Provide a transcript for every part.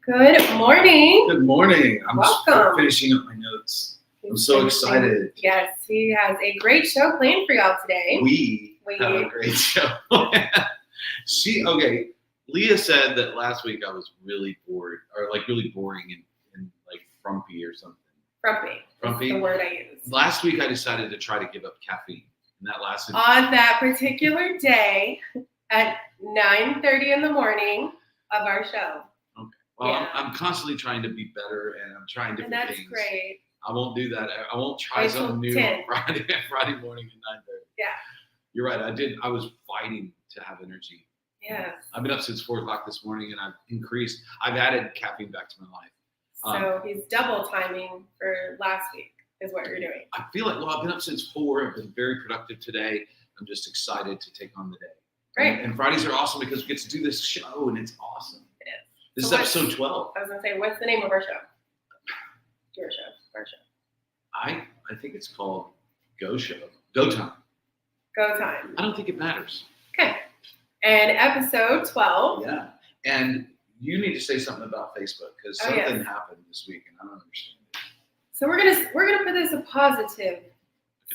Good morning. Good morning. I'm Welcome. finishing up my notes. I'm so excited. Yes, he has a great show planned for y'all today. We have a great show. Leah said that last week I was really bored, or like really boring and like frumpy or something. Frumpy. That's the word I use. Last week I decided to try to give up caffeine, and that lasted. On that particular day at 9:30 in the morning of our show. Okay. Well, yeah. I'm constantly trying to be better, and I'm trying different things. And that's great. I won't do that. I won't try something new on Friday morning at 9:30. Yeah. You're right. I was fighting to have energy. Yes. I've been up since 4 o'clock this morning, and I've added caffeine back to my life. So he's double timing for last week is what you're doing. I feel like, I've been up since 4. I've been very productive today. I'm just excited to take on the day. Great. And Fridays are awesome because we get to do this show, and it's awesome. It is. This is episode 12. I was going to say, what's the name of our show? Your show. Our show. I think it's called Go Show. Go Time. Go Time. I don't think it matters. Okay. And episode 12. Yeah. And you need to say something about Facebook because something happened this week and I don't understand it. So we're gonna put this a positive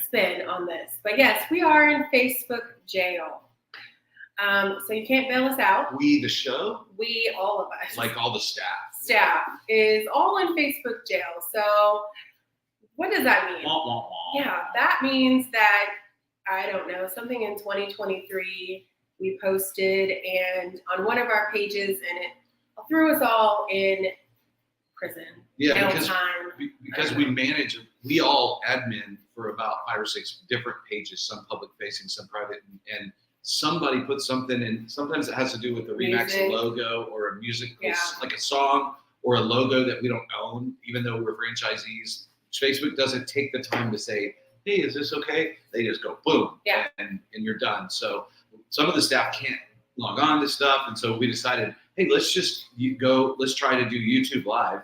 spin on this. But yes, we are in Facebook jail. So you can't bail us out. We, the show? We, all of us. Like all the staff. Staff is all in Facebook jail. So what does that mean? Wah, wah, wah. Yeah, that means that, I don't know, something in 2023 we posted and on one of our pages and it threw us all in prison. Yeah, because we all admin for about 5 or 6 different pages, some public facing, some private, and somebody put something in. Sometimes it has to do with the Remax logo or a music, like a song or a logo that we don't own, even though we're franchisees. Facebook doesn't take the time to say, hey, is this okay? They just go boom, and you're done. So some of the staff can't log on to stuff, and so we decided, hey, let's try to do YouTube Live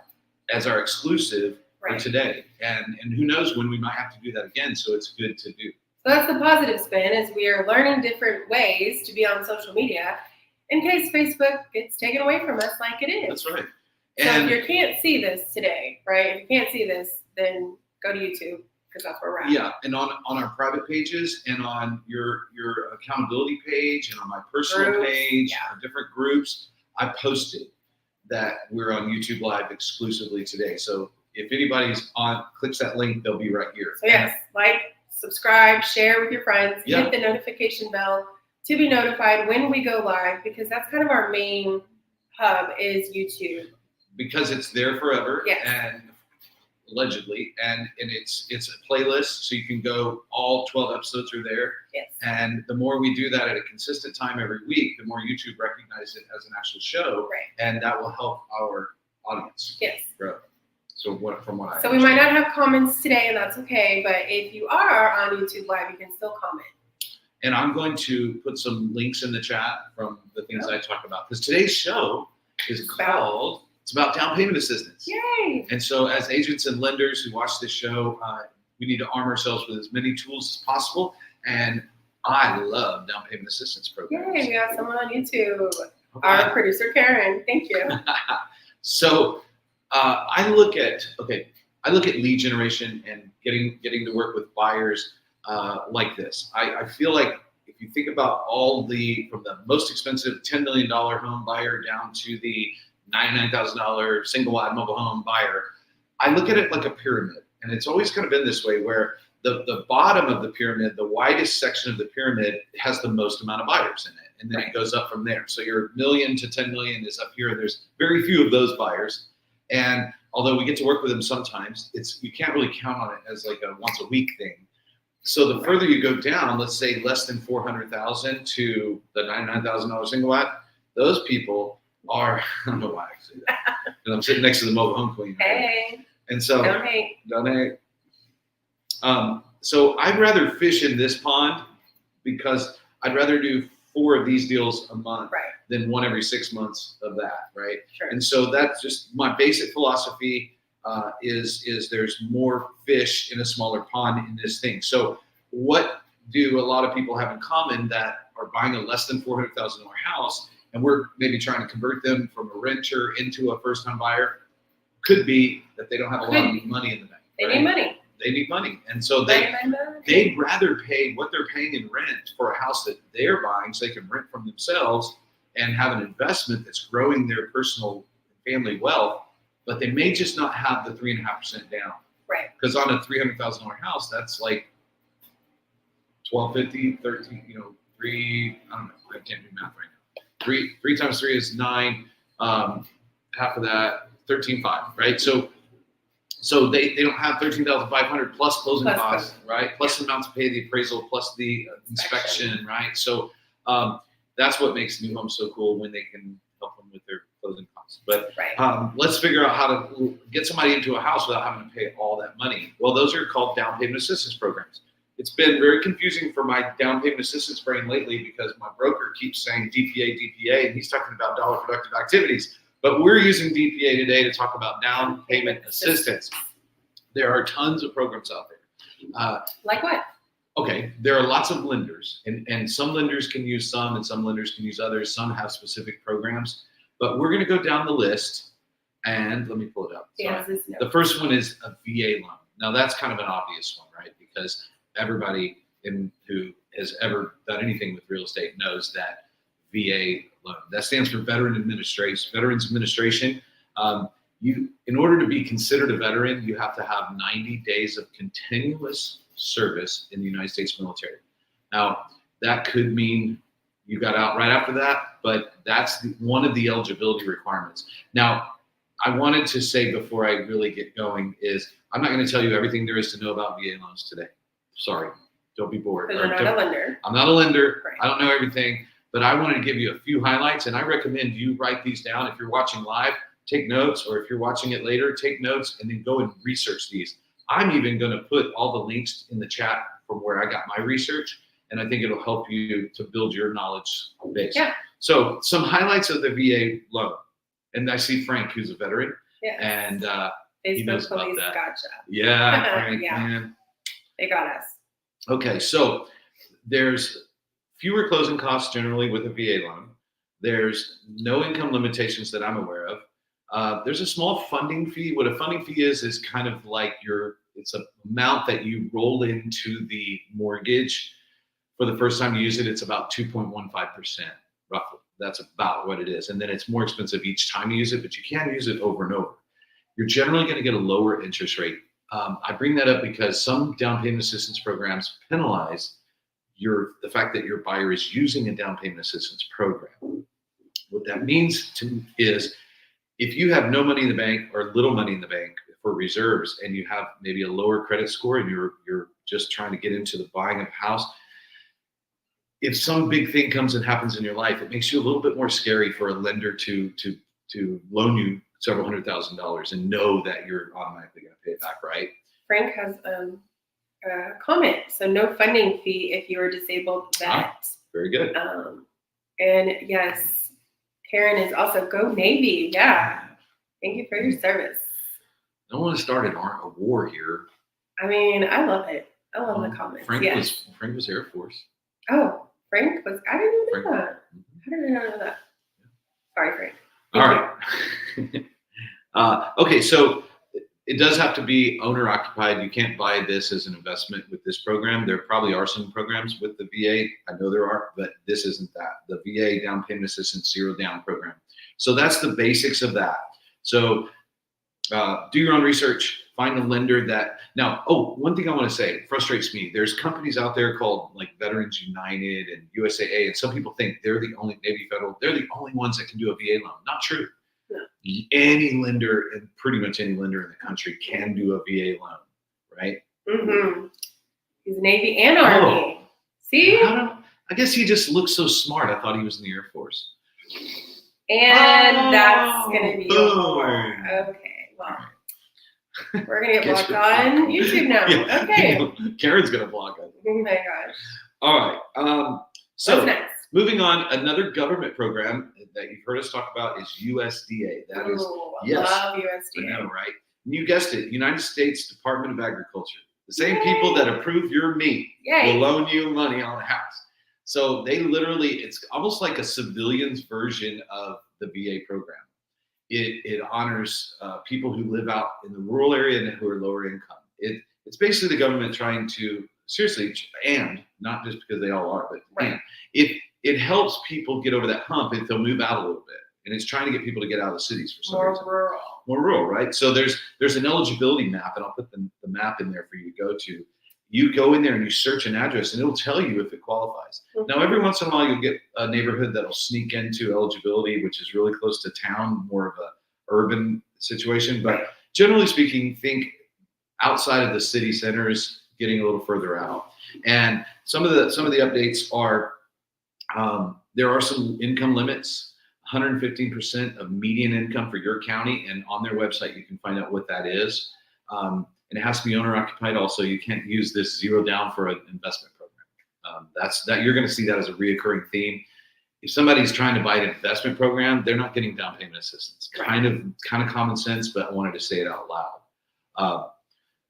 as our exclusive for today. And who knows when we might have to do that again, so it's good to do. So that's the positive spin, is we are learning different ways to be on social media in case Facebook gets taken away from us like it is. That's right. So if you can't see this today, right? If you can't see this, then go to YouTube because that's where we're at. Yeah, and on our private pages and on your accountability page and on my personal page, different groups, I posted that we're on YouTube Live exclusively today. So if anybody's clicks that link, they'll be right here. So yes, like, subscribe, share with your friends, hit the notification bell to be notified when we go live because that's kind of our main hub is YouTube. Because it's there forever and allegedly, and it's a playlist, so you can go, all 12 episodes are there. Yes. And the more we do that at a consistent time every week, the more YouTube recognizes it as an actual show, and that will help our audience grow. So So we might not have comments today, and that's okay, but if you are on YouTube Live, you can still comment. And I'm going to put some links in the chat from the things I talk about, because today's show is it's about down payment assistance. Yay! And so as agents and lenders who watch this show, we need to arm ourselves with as many tools as possible. And I love down payment assistance programs. Yay, we have someone on YouTube. Okay. Our producer, Karen. Thank you. So I look at lead generation and getting to work with buyers like this. I feel like if you think about from the most expensive $10 million home buyer down to the $99,000 single wide mobile home buyer, I look at it like a pyramid. And it's always kind of been this way where the bottom of the pyramid, the widest section of the pyramid has the most amount of buyers in it. And then it goes up from there. So your $1 million to $10 million is up here. And there's very few of those buyers. And although we get to work with them sometimes, you can't really count on it as like a once a week thing. So the further you go down, let's say less than 400,000 to the $99,000 single wide, those people are, I don't know why I say that, because I'm sitting next to the mobile home queen. Hey. And so, don't hate. So I'd rather fish in this pond because I'd rather do 4 of these deals a month than 1 every 6 months of that, right? Sure. And so that's just my basic philosophy is there's more fish in a smaller pond in this thing. So what do a lot of people have in common that are buying a less than $400,000 house and we're maybe trying to convert them from a renter into a first-time buyer, could be that they don't have a lot of money in the bank. They right? need money. They need money, and so Money. they'd rather pay what they're paying in rent for a house that they're buying, so they can rent from themselves and have an investment that's growing their personal family wealth. But they may just not have the 3.5% down. Right. Because on a $300,000 house, that's like 1250, 13, three. I don't know. I can't do math right now. Three times 3 is 9. Half of that, 13.5. Right. So they don't have 13,500 plus closing costs, right? Plus the amount to pay the appraisal, plus the inspection, right? So that's what makes new homes so cool, when they can help them with their closing costs. But let's figure out how to get somebody into a house without having to pay all that money. Well, those are called down payment assistance programs. It's been very confusing for my down payment assistance brain lately, because my broker keeps saying DPA, and he's talking about dollar productive activities. But we're using DPA today to talk about down payment assistance. There are tons of programs out there. Like what? Okay, there are lots of lenders, and some lenders can use some, and some lenders can use others. Some have specific programs, but we're going to go down the list, and let me pull it up. The first one is a VA loan. Now, that's kind of an obvious one, right? Because everybody who has ever done anything with real estate knows that VA loan. That stands for Veterans Administration. In order to be considered a veteran, you have to have 90 days of continuous service in the United States military. Now, that could mean you got out right after that, but that's one of the eligibility requirements. Now, I wanted to say before I really get going is I'm not going to tell you everything there is to know about VA loans today. Sorry, don't be bored. Because you're not a lender. I'm not a lender. Right. I don't know everything, but I wanted to give you a few highlights, and I recommend you write these down. If you're watching live, take notes, or if you're watching it later, take notes and then go and research these. I'm even going to put all the links in the chat from where I got my research, and I think it'll help you to build your knowledge base. Yeah. So some highlights of the VA loan. And I see Frank, who's a veteran, and he knows about that. Gotcha. Yeah, Frank, Yeah. man. They got us. Okay, so there's fewer closing costs generally with a VA loan. There's no income limitations that I'm aware of. There's a small funding fee. What a funding fee is kind of like it's an amount that you roll into the mortgage for the first time you use it. It's about 2.15%, roughly. That's about what it is. And then it's more expensive each time you use it, but you can use it over and over. You're generally going to get a lower interest rate. I bring that up because some down payment assistance programs penalize the fact that your buyer is using a down payment assistance program. What that means is if you have no money in the bank or little money in the bank for reserves, and you have maybe a lower credit score, and you're just trying to get into the buying of a house, if some big thing comes and happens in your life, it makes you a little bit more scary for a lender to loan you several $100,000 and know that you're automatically going to pay it back, right? Frank has a comment. So no funding fee if you are disabled vet. Very good. And yes, Karen is also go Navy. Yeah. Thank you for your service. I don't want to start a war here. I mean, I love it. I love the comments. Frank was Air Force. Oh, Frank was. I didn't know that. How did I not know that? Sorry, Frank. All right. Okay, so it does have to be owner occupied. You can't buy this as an investment with this program. There probably are some programs with the VA. I know there are, but this isn't that. The VA down payment assistance zero down program. So that's the basics of that. So do your own research. Find a lender that now. Oh, one thing I want to say, it frustrates me. There's companies out there called like Veterans United and USAA, and some people think they're the only Navy Federal. They're the only ones that can do a VA loan. Not true. No. Any lender, and pretty much any lender in the country, can do a VA loan, right? Mm-hmm. He's Navy and Army. See? I guess he just looks so smart. I thought he was in the Air Force. And that's gonna be okay. Well. We're going to get blocked on YouTube now. Yeah. Okay. Karen's going to block us. Oh my gosh. All right. So what's next? Moving on, another government program that you've heard us talk about is USDA. That is, yes, love USDA. I know, right? And you guessed it, United States Department of Agriculture. The same people that approve your meat will loan you money on a house. So they literally, it's almost like a civilian's version of the VA program. It honors people who live out in the rural area and who are lower income. It's basically the government trying to seriously, and not just because they all are, but Right. and it helps people get over that hump if they'll move out a little bit. And it's trying to get people to get out of the cities for some More reason. rural. More rural, right? So there's an eligibility map, and I'll put the map in there for you to go to. You go in there and you search an address, and it'll tell you if it qualifies. Now, every once in a while, you'll get a neighborhood that'll sneak into eligibility, which is really close to town, more of a urban situation. But generally speaking, think outside of the city centers, getting a little further out. And some of the updates are there are some income limits. 115% of median income for your county, and on their website you can find out what that is. And it has to be owner occupied. Also, you can't use this zero down for an investment program. That's you're going to see that as a reoccurring theme. If somebody's trying to buy an investment program, they're not getting down payment assistance. Kind of common sense, but I wanted to say it out loud.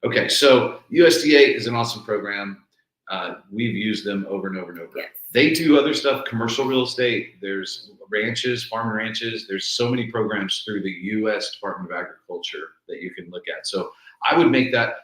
Okay, so USDA is an awesome program. We've used them over and over and over. Yes. They do other stuff, commercial real estate. There's ranches, farm ranches. There's so many programs through the U.S. Department of Agriculture that you can look at. So I would make that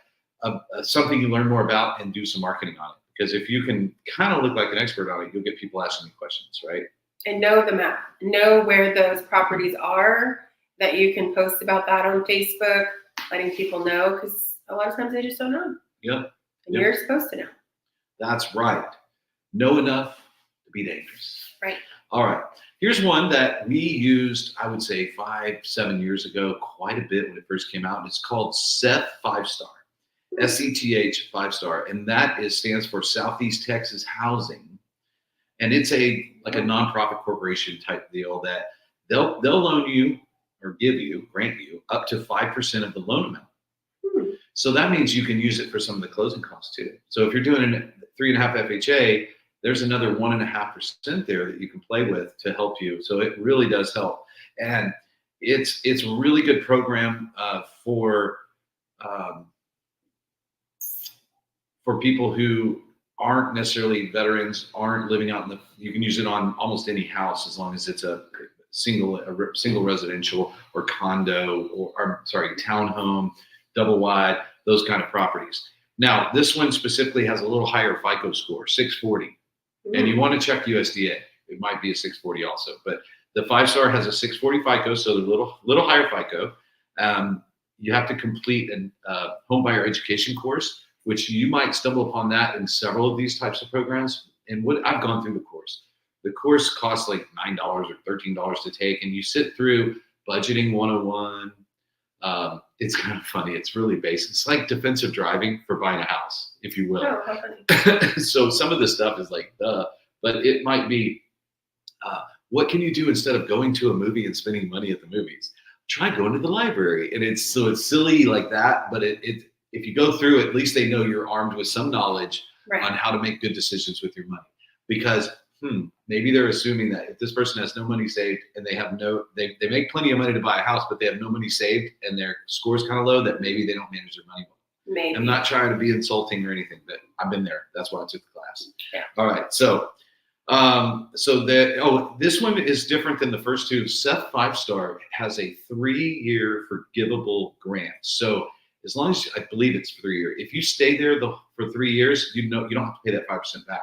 something you learn more about and do some marketing on it. Because if you can kind of look like an expert on it, you'll get people asking you questions, right? And know the map. Know where those properties are, that you can post about that on Facebook, letting people know, because a lot of times they just don't know. Yep. And you're supposed to know. That's right. Know enough to be dangerous. Right. All right. Here's one that we used, I would say 5-7 years ago, quite a bit when it first came out. And it's called Seth 5-Star, SETH 5-Star. And that stands for Southeast Texas Housing. And it's like a nonprofit corporation type deal that they'll loan you or grant you up to 5% of the loan amount. So that means you can use it for some of the closing costs too. So if you're doing a 3.5 FHA, there's another 1.5% there that you can play with to help you. So it really does help. And it's a really good program for people who aren't necessarily veterans, aren't living out you can use it on almost any house as long as it's a single residential or condo or townhome, double wide, those kind of properties. Now, this one specifically has a little higher FICO score, 640. And you want to check USDA. It might be a 640 also, but the 5-Star has a 640 FICO, so a little higher FICO. You have to complete a home buyer education course, which you might stumble upon that in several of these types of programs. And I've gone through the course. The course costs like $9 or $13 to take, and you sit through budgeting 101. It's kind of funny. It's really basic. It's like defensive driving for buying a house, if you will. Oh, how funny. So some of this stuff is like, but it might be, what can you do instead of going to a movie and spending money at the movies? Try going to the library. And it's silly like that, but if you go through, at least they know you're armed with some knowledge on how to make good decisions with your money. Because maybe they're assuming that if this person has no money saved and they make plenty of money to buy a house, but they have no money saved and their score's kind of low, that maybe they don't manage their money well. Maybe. I'm not trying to be insulting or anything, but I've been there. That's why I took the class. Yeah. All right. So this one is different than the first two. Seth 5-Star has a 3-year forgivable grant. So as long as, I believe it's 3 years, if you stay there for 3 years, you don't have to pay that 5% back.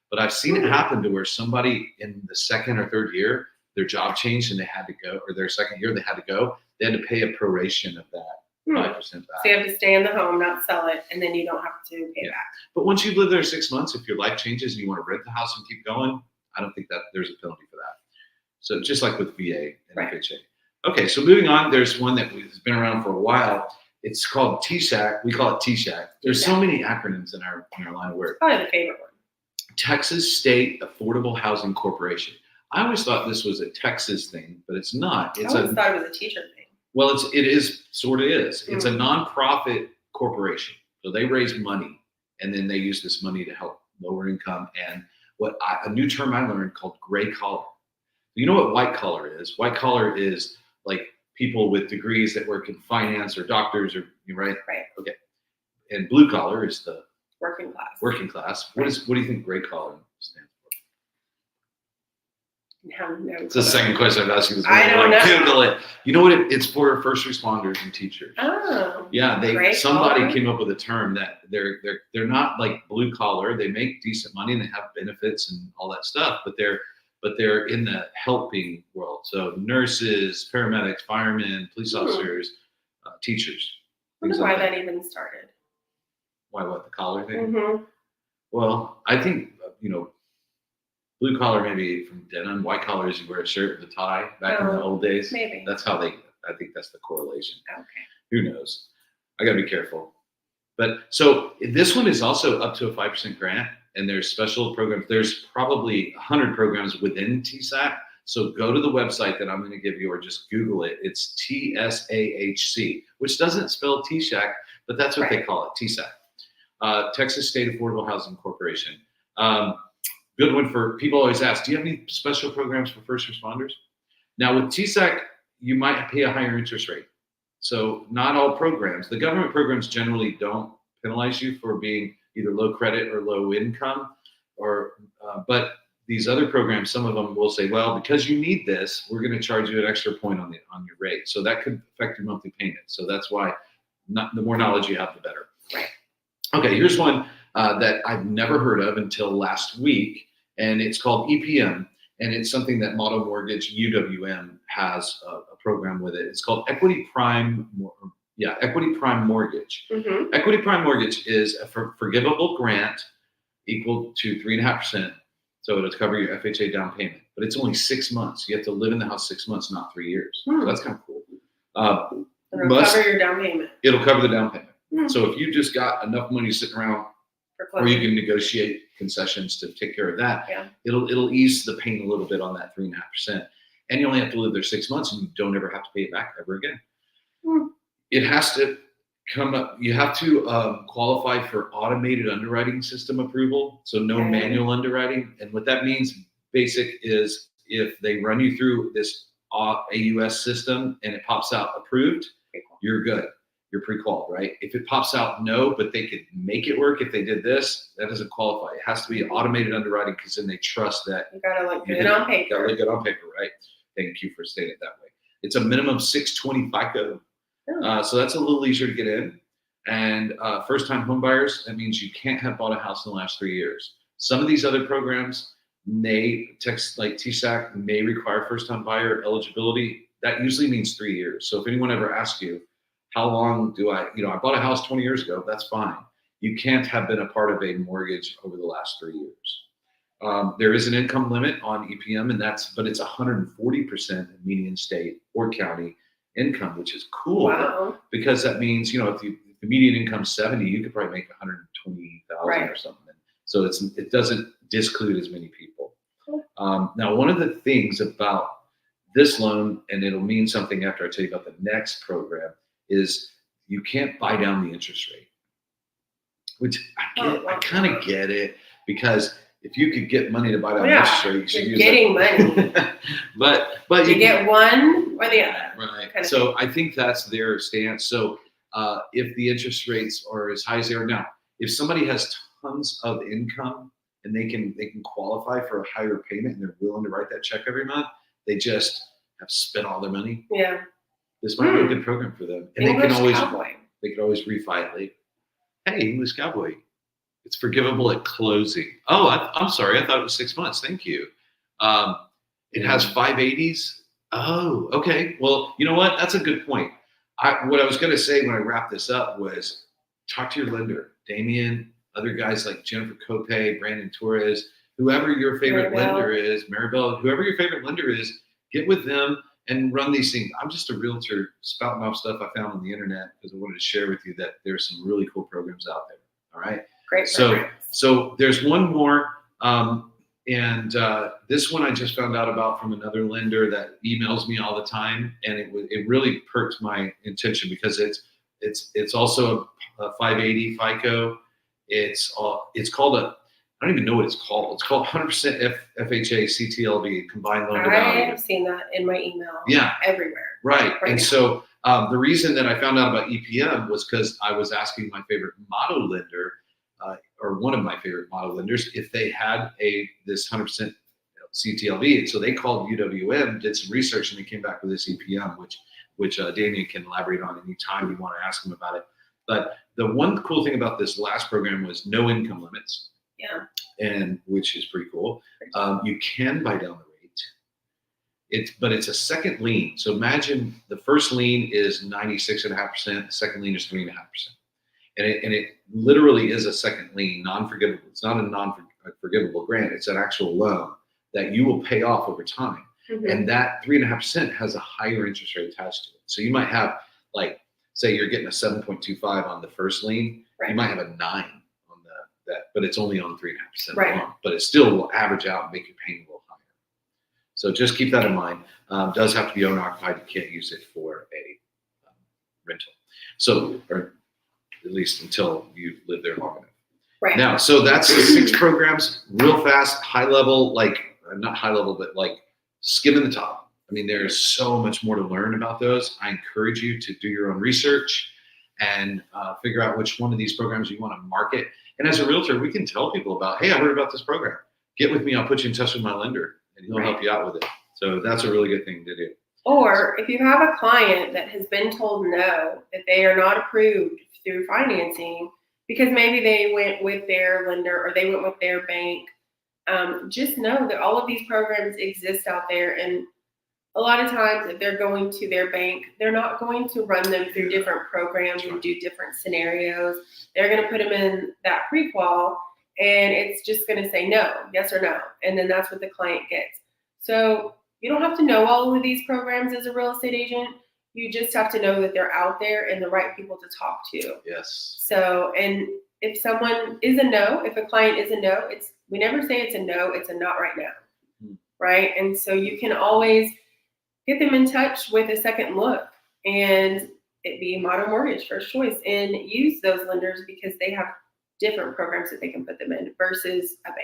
But I've seen it happen to where somebody in the second or third year, their job changed and they had to go, or their second year they had to go. They had to pay a proration of that 5% back. So you have to stay in the home, not sell it, and then you don't have to pay back. But once you've lived there 6 months, if your life changes and you want to rent the house and keep going, I don't think that there's a penalty for that. So just like with VA and FHA. Okay, so moving on, there's one that has been around for a while. It's called TSHAC. We call it TSHAC. There's so many acronyms in our line of work. Probably the favorite one. Texas State Affordable Housing Corporation. I always thought this was a Texas thing, but it's not. I always thought it was a teacher thing. Well, it is sort of is. It's a nonprofit corporation. So they raise money and then they use this money to help lower income and a new term I learned called gray collar. You know what white collar is? White collar is like people with degrees that work in finance or doctors or right? Right. Okay. And blue collar is the working class. Working class. What do you think gray collar stands for? No, no. It's the second question I've asked you this I morning. don't Like, know. Google it. You know what? It's for first responders and teachers. Oh. Yeah, Gray somebody collar? came up with a term that they're not like blue collar. They make decent money and they have benefits and all that stuff, but they're in the helping world. So nurses, paramedics, firemen, police officers, teachers. I wonder things why like that even started. Why what the collar thing? Mm-hmm. Well, I think blue collar maybe from denim. White collar is you wear a shirt with a tie back in the old days. Maybe. That's how I think that's the correlation. Okay. Who knows? I gotta be careful. But so this one is also up to a 5% grant, and there's special programs. There's probably 100 programs within TSAC. So go to the website that I'm going to give you, or just Google it. It's TSAHC, which doesn't spell TSAC, but that's what they call it, TSAC. Texas State Affordable Housing Corporation. Good one for people always ask, do you have any special programs for first responders? Now with TSAC, you might pay a higher interest rate. So not all programs, the government programs generally don't penalize you for being either low credit or low income, but these other programs, some of them will say, well, because you need this, we're going to charge you an extra point on your rate. So that could affect your monthly payment. So that's why the more knowledge you have, the better. Right. Okay, here's one that I've never heard of until last week, and it's called EPM, and it's something that Model Mortgage UWM has a program with it. It's called Equity Prime. Equity Prime Mortgage. Mm-hmm. Equity Prime Mortgage is a forgivable grant equal to 3.5%. So it'll cover your FHA down payment, but it's only 6 months. You have to live in the house 6 months, not 3 years. So that's kind of cool. It'll cover your down payment. It'll cover the down payment. So if you just got enough money sitting around, or you can negotiate concessions to take care of that, it'll ease the pain a little bit on that 3.5%. And you only have to live there 6 months, and you don't ever have to pay it back ever again. It has to come up. You have to qualify for automated underwriting system approval, so no manual underwriting. And what that means, basic, is if they run you through this AUS system and it pops out approved, you're good. You're pre-qualified, right? If it pops out no, but they could make it work if they did this, that doesn't qualify. It has to be automated underwriting because then they trust that you gotta look good on paper. Gotta look good on paper, right? Thank you for stating it that way. It's a minimum 620 FICO, so that's a little easier to get in. And first-time home buyers, that means you can't have bought a house in the last 3 years. Some of these other programs like TSAC may require first-time buyer eligibility. That usually means 3 years. So if anyone ever asks you, how long do I bought a house 20 years ago, that's fine. You can't have been a part of a mortgage over the last 3 years. There is an income limit on EPM, but it's 140% median state or county income, which is cool. Wow. Because that means, if the median income is 70, you could probably make 120,000 or something. So it doesn't disclude as many people. Now, one of the things about this loan, and it'll mean something after I tell you about the next program, is you can't buy down the interest rate, which I kind of get it, because if you could get money to buy down the interest rate, you should use getting money. but you get one or the other. Right. So I think that's their stance. So if the interest rates are as high as they are now, if somebody has tons of income and they can qualify for a higher payment and they're willing to write that check every month, they just have spent all their money. Yeah. This might be a good program for them. And English they Cowboy. can always refi it later. Hey, English Cowboy. It's forgivable at closing. Oh, I'm sorry. I thought it was 6 months. Thank you. It has 580s. Oh, okay. Well, you know what? That's a good point. What I was going to say when I wrap this up was talk to your lender, Damien, other guys like Jennifer Cope, Brandon Torres, whoever your favorite lender is, Maribel, whoever your favorite lender is, get with them and run these things. I'm just a realtor spouting off stuff I found on the internet because I wanted to share with you that there's some really cool programs out there. All right. Great. So there's one more. And this one I just found out about from another lender that emails me all the time, and it really perked my attention because it's also a 580 FICO. It's called I don't even know what it's called. It's called 100% FHA CTLV, combined loan to value. I have seen that in my email. Yeah. Everywhere. Right. And so the reason that I found out about EPM was because I was asking my favorite model lender, or one of my favorite model lenders, if they had this 100% CTLV. And so they called UWM, did some research, and they came back with this EPM, which Damien can elaborate on anytime you want to ask him about it. But the one cool thing about this last program was no income limits. Yeah. And which is pretty cool. You can buy down the rate. But it's a second lien. So imagine the first lien is 96.5%, the second lien is 3.5%. And it literally is a second lien, non-forgivable. It's not a non-forgivable grant. It's an actual loan that you will pay off over time. Mhm. And that 3.5% has a higher interest rate attached to it. So you might have, like, say you're getting a 7.25 on the first lien, Right. you might have a 9 on that, but it's only on 3.5% Right. loan. But it still will average out and make your payment a little higher. So just keep that in mind. Does have to be owner occupied. You can't use it for a rental. So, or at least until you live there long enough. Right. Now, so that's the 6 programs, real fast, high level, like not high level, but like skimming the top. I mean, there's so much more to learn about those. I encourage you to do your own research and figure out which one of these programs you want to market. And as a realtor, we can tell people about, hey, I heard about this program. Get with me. I'll put you in touch with my lender, and he'll help you out with it. So that's a really good thing to do. Or if you have a client that has been told no, that they are not approved through financing because maybe they went with their lender or they went with their bank, just know that all of these programs exist out there. And a lot of times if they're going to their bank, they're not going to run them through different programs and do different scenarios. They're going to put them in that pre-qual and it's just going to say no, yes or no. And then that's what the client gets. So you don't have to know all of these programs as a real estate agent. You just have to know that they're out there and the right people to talk to. Yes. So, and if someone is a no, if a client is a no, we never say it's a no, it's a not right now, right? And so you can always get them in touch with a second look and it be Modern Mortgage first choice and use those lenders because they have different programs that they can put them in versus a bank.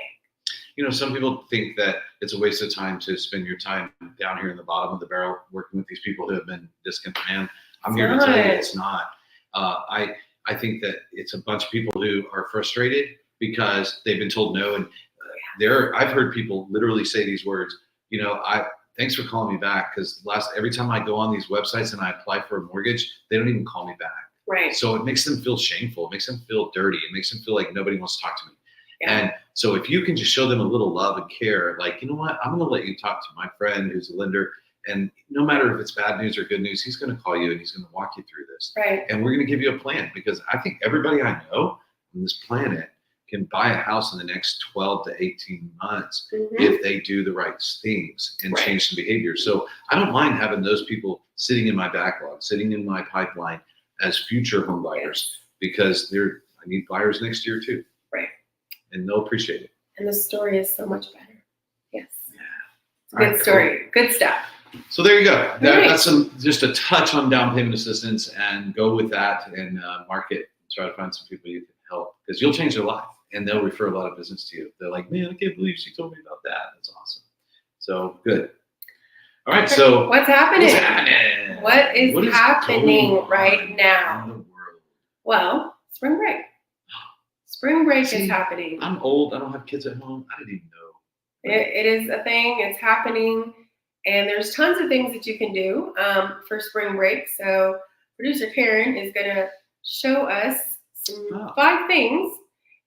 You know, some people think that it's a waste of time to spend your time down here in the bottom of the barrel working with these people who have been discounted. Man, I'm here to tell you it's not. I think that it's a bunch of people who are frustrated because they've been told no. And I've heard people literally say these words, you know, thanks for calling me back because every time I go on these websites and I apply for a mortgage, they don't even call me back. Right. So it makes them feel shameful. It makes them feel dirty. It makes them feel like nobody wants to talk to me. Yeah. And so if you can just show them a little love and care, like, you know what, I'm going to let you talk to my friend who's a lender. And no matter if it's bad news or good news, he's going to call you and he's going to walk you through this. Right. And we're going to give you a plan because I think everybody I know on this planet can buy a house in the next 12 to 18 months if they do the right things and change some behavior. So I don't mind having those people sitting in my backlog, sitting in my pipeline as future home buyers because I need buyers next year too. Right. And they'll appreciate it. And the story is so much better. Yes. Yeah. Good story. Good stuff. So there you go. That's just a touch on down payment assistance, and go with that and market. Try to find some people you can help because you'll change their life and they'll refer a lot of business to you. They're like, man, I can't believe she told me about that. That's awesome. So good. All right. So what's happening? What is What is happening going on right now? in the world? Well, spring break. Spring break See, is happening. I'm old. I don't have kids at home. I didn't even know. It is a thing. It's happening. And there's tons of things that you can do for spring break. So producer Karen is going to show us some 5 things.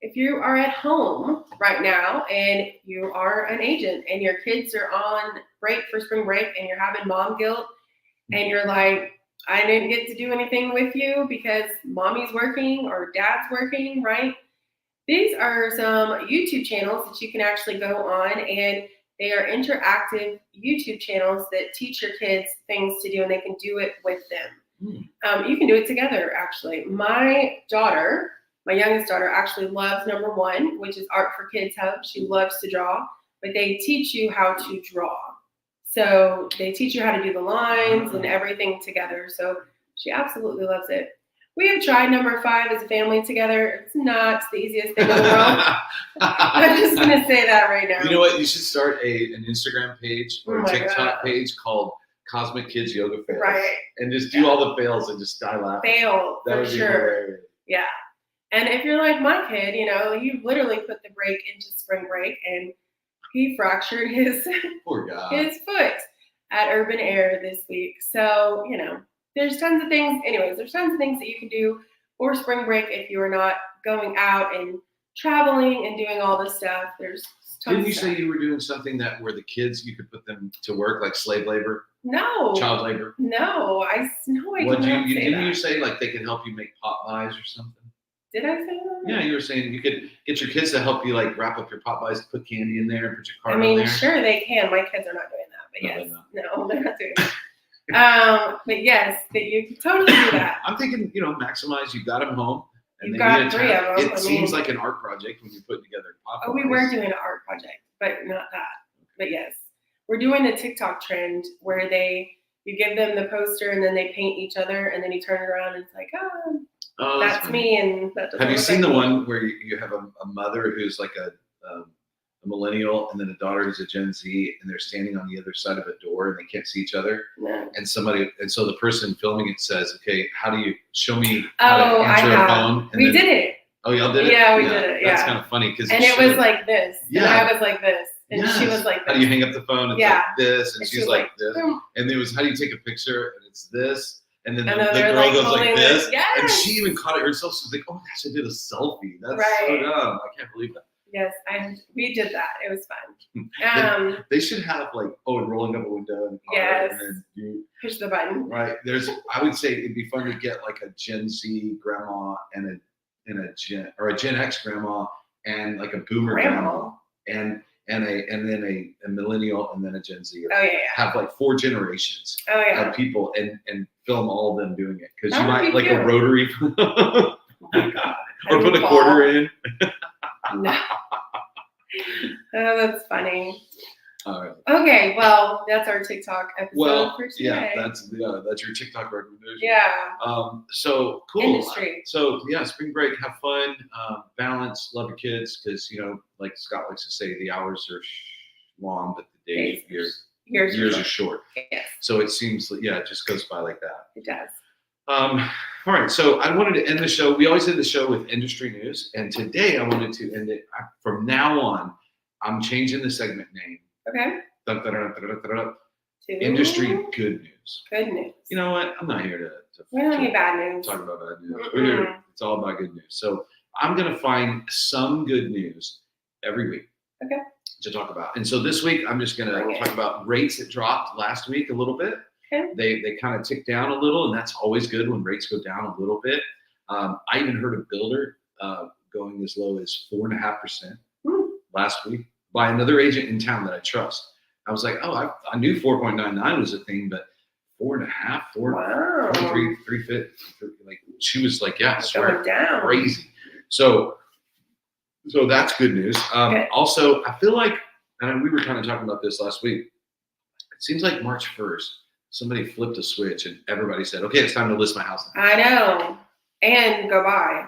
If you are at home right now and you are an agent and your kids are on break for spring break and you're having mom guilt and you're like, I didn't get to do anything with you because mommy's working or dad's working, right? These are some YouTube channels that you can actually go on, and they are interactive YouTube channels that teach your kids things to do, and they can do it with them. You can do it together, actually. My youngest daughter actually loves number 1, which is Art for Kids Hub. She loves to draw, but they teach you how to draw. So they teach you how to do the lines and everything together. So she absolutely loves it. We have tried number 5 as a family together. It's not the easiest thing in the world. I'm just going to say that right now. You know what? You should start an Instagram page or a TikTok God. page called Cosmic Kids Yoga Fails. Right. And just do all the fails and just die laughing. Fail, That for would be sure. hilarious. Yeah. And if you're like my kid, you literally put the break into spring break, and he fractured his Poor guy. his foot at Urban Air this week. So, there's tons of things. Anyways, there's tons of things that you can do for spring break if you are not going out and traveling and doing all this stuff. There's tons Didn't you of stuff. say you were doing something that where the kids, you could put them to work, like slave labor, No. child labor? No, I did What not say didn't that. you say like they can help you make pot pies or something? Did I say that? Yeah, you were saying you could get your kids to help you like wrap up your pot pies, put candy in there, put your I card mean, on there. sure they can. My kids are not doing that, but No, yes, they're no, they're not doing that. But yes, that you can totally do that. I'm thinking, maximize. You got them home, and You've they got need a 3 tab. of 'em. It I seems mean- like an art project when you're putting together pot pies. Oh, we were doing an art project, but not that. But yes, we're doing the TikTok trend where you give them the poster and then they paint each other and then you turn it around and it's like, Oh, that's funny. me and that doesn't Have you look seen like the me. one where you have a mother who's like a millennial and then a daughter who's a Gen Z and they're standing on the other side of a door and they can't see each other? No. And so the person filming it says, okay, how do you show me how Oh, to I answer a have. phone? And We then- did it. Oh, y'all did it? Yeah, we did it, That's yeah. kind of funny because And it was like this. Yeah. And I was like this. And she Yes. was like how this. do you hang up the phone? It's Yeah. like this, and And she's was like this. boom. And it was how do you take a picture? And it's this. And then And the then they're girl like goes like holding this. it. Yes. And she even caught it herself. She's like, oh my gosh, I did a selfie. That's so Right. dumb. I can't believe that. Yes, we did that. It was fun. They should have like, rolling up a window and Yes. and then you Push the button. right. I would say it'd be fun to get like a Gen Z grandma and a Gen X grandma and like a boomer grandma and then a millennial and then a Gen Z. Oh, yeah. Have like 4 generations Oh, yeah. of people and film all of them doing it because That you would might be like a cute. rotary Oh, my God. or put a quarter in. No. Oh, that's funny. All right. Okay, well, that's our TikTok episode Well, for today. yeah, that's your TikTok recommendation. Yeah. So cool. Industry. So yeah, spring break, have fun, balance, love your kids because like Scott likes to say, the hours are long, but the days, years are short. Yes, So it seems, it just goes by like that. it does. All right, so I wanted to end the show. We always end the show with industry news, and today I wanted to end it. From now on, I'm changing the segment name. Okay. Dun, dun, dun, dun, dun, dun, dun. To Industry good news. good news. You know what? I'm not here to We don't need bad news. talk about bad news. We're here. It's all about good news. So I'm going to find some good news every week. Okay. To talk about. And so this week, I'm just going Bring to it. talk about rates that dropped last week a little bit. Okay. They kind of ticked down a little, and that's always good when rates go down a little bit. I even heard a builder going as low as 4.5% last week by another agent in town that I trust. I was like, oh, I knew 4.99 was a thing, but 4.5, 4, Wow. 3.5, like she was like, yeah, I It's swear, going down. crazy. So that's good news. Okay. Also, I feel like, and we were kind of talking about this last week. It seems like March 1st, somebody flipped a switch and everybody said, okay, it's time to list my house now. I know. And go by.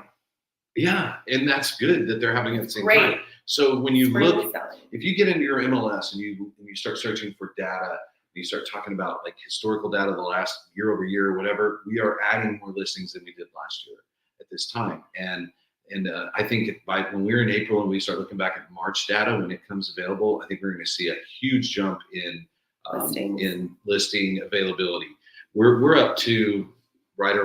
Yeah, and that's good that they're having it at the same Great. time. So when you Spring look, selling. if you get into your MLS and you start searching for data, you start talking about like historical data the last year over year or whatever, we are adding more listings than we did last year at this time. And I think when we're in April and we start looking back at March data when it comes available, I think we're going to see a huge jump in listing availability. We're up to right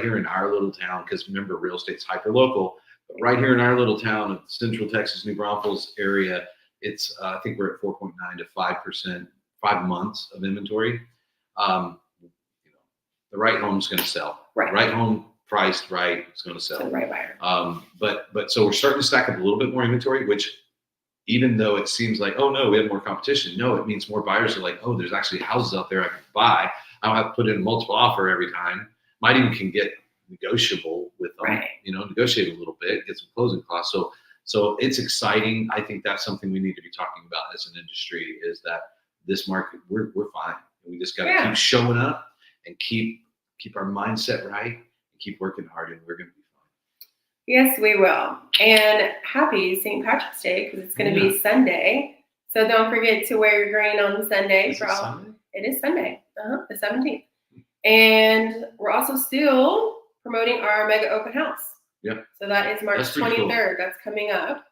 here in our little town, because remember, real estate's hyper local. But right here in our little town of Central Texas, New Braunfels area, it's I think we're at 4.9 to 5%, 5 months of inventory. The right home's going to sell. Right home priced right, it's going to sell. So the right buyer. But so we're starting to stack up a little bit more inventory, which even though it seems like, oh no, we have more competition. No, it means more buyers are like, oh, there's actually houses out there I can buy. I don't have to put in a multiple offer every time. Might even can get negotiable with them, negotiate a little bit, get some closing costs. So it's exciting. I think that's something we need to be talking about as an industry, is that this market, we're fine. We just got to keep showing up and keep our mindset right and keep working hard, and we're going to be fine. Yes, we will. And happy St. Patrick's Day, because it's going to be Sunday. So don't forget to wear your green on Sunday. Sunday? It is Sunday, the 17th. And we're also still promoting our mega open house. Yeah. So that is March That's pretty 23rd. cool. That's coming up.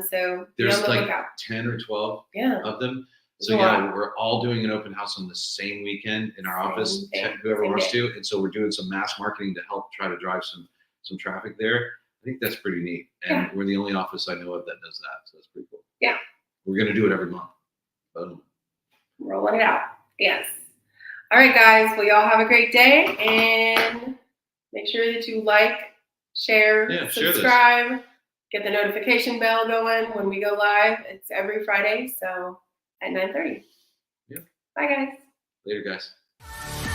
So be There's on the like lookout. 10 or 12 Yeah. of them. So There's a yeah, lot. we're all doing an open house on the same weekend in our Same office, thing, whoever same wants day. to. And so we're doing some mass marketing to help try to drive some traffic there. I think that's pretty neat. And we're the only office I know of that does that. So that's pretty cool. Yeah. We're going to do it every month. Boom. Rolling it out. Yes. All right, guys. Well, y'all have a great day, and make sure that you like, share, Yeah, share this. subscribe, get the notification bell going when we go live. It's every Friday, so at 9:30. Yeah. Bye, guys. Later, guys.